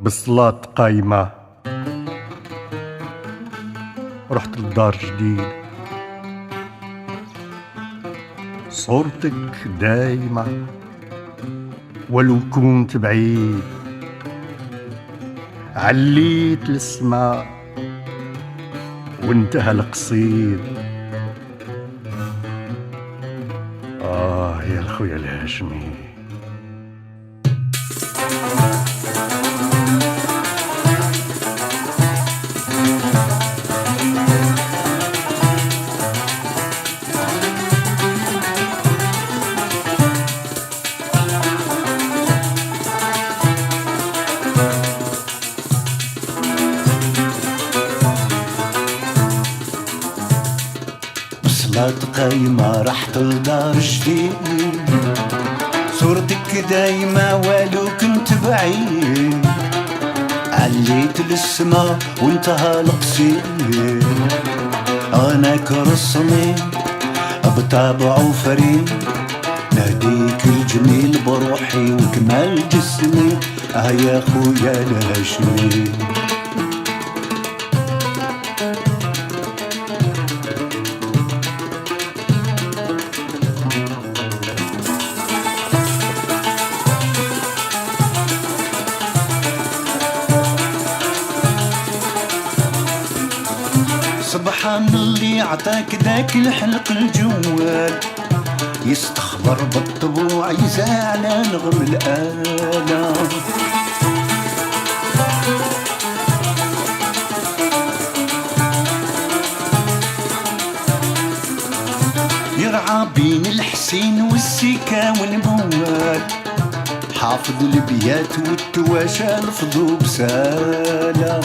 بالصلاة قايمة رحت لدار جديد، صورتك دايمة ولو كنت بعيد، عليت للسما وانتهى القصيد. يا الخويا الهاشمي، بصلاة قايمة رحت لدار جديد، صورتك دايمة ولو كنت بعيد، عليت للسما وانتهى القصيد. انا كرسمي بطابع وفريد، نهديك الجميل بروحي وكمال جسمي. يا خويا الهاشمي، سبحان اللي عطاك ذاك الحلق الجوال، يستخبر بالطبوع يزعل نغم الآلة. يرعى بين الحسين والسيكا والبوال، حافظ البيات والتواشى لفظوا بسالة.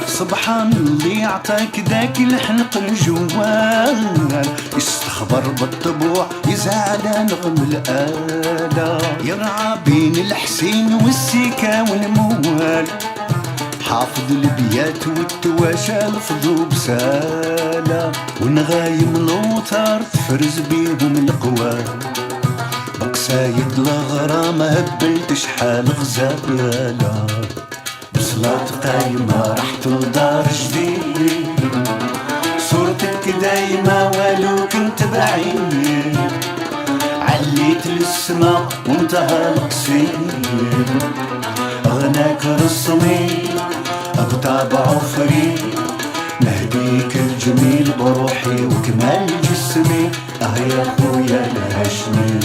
سبحان اللي عطاك ذاك الحلق الجوال، يستخبر بالطبوع يزعل نغم الآلة. يرعى بين الحسين والسيكا والموال، حافظ البيات والتواشى لفظوا بسالة. ونغايم الوتر تفرز بيهم القوى، بقصايد الغرام هبلت شحال غزالة. بصلاة قايمة رحت لدار جديد، صورتك دايمة ولو كنت بعيد، عليت للسما وانتهى القصيد. غناك رسمي بطابع فريد، نهديك الجميل بروحي وكمال جسمي. يا خويا الهاشمي،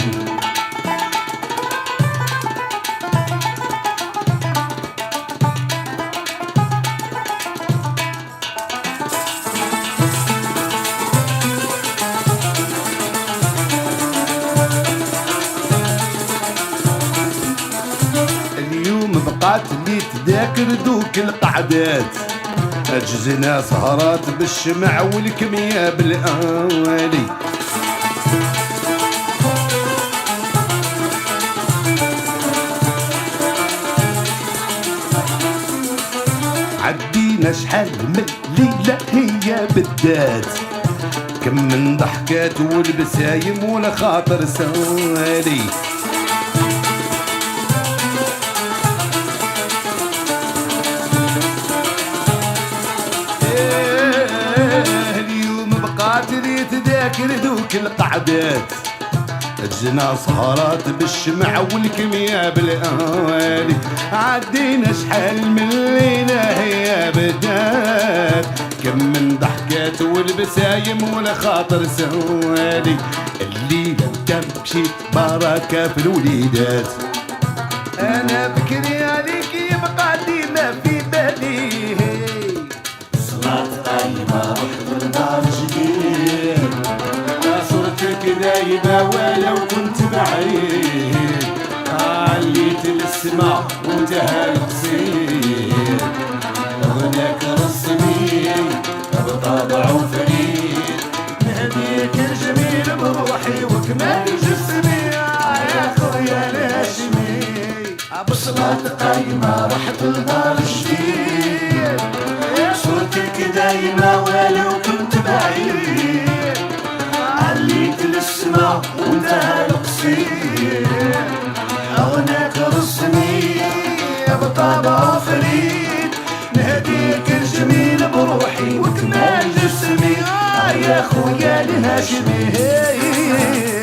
بقات اللي تذاكر دوك القعدات، اجزنا سهرات بالشمع والكمية بالآلي. عدينا شحال من ليلة هي بالذات، كم من ضحكات والبسايم ولا خاطر سالي. اللي تذاكر دوك القعدات، اجنا سهرات بالشمع والكمية بالآلي. عدينا شحال من ليلة هي بدات، كم من ضحكات والبسايم ولا خاطر سوالي. الليلة انت مشيت بركة في الوليدات، انا بكري عليك يبقى ديما في بالي. صلاة قايمة رحت لدار جديد، صورتك دايما ولو كنت بعيد، عليت للسما وانتهى القصيد. غناك رسمي بطابع فريد، نهديك الجميل بروحي وكمال جسمي. يا خويا الهاشمي، بصلاة قايمة رحت لدار جديد، صورتك دايمة ولو كنت بعيد، عليت للسما وانتهى القصيد أغناك رسمي بطابع فريد نهديك الجميل بروحي وكمال جسمي يا خويا الهاشمي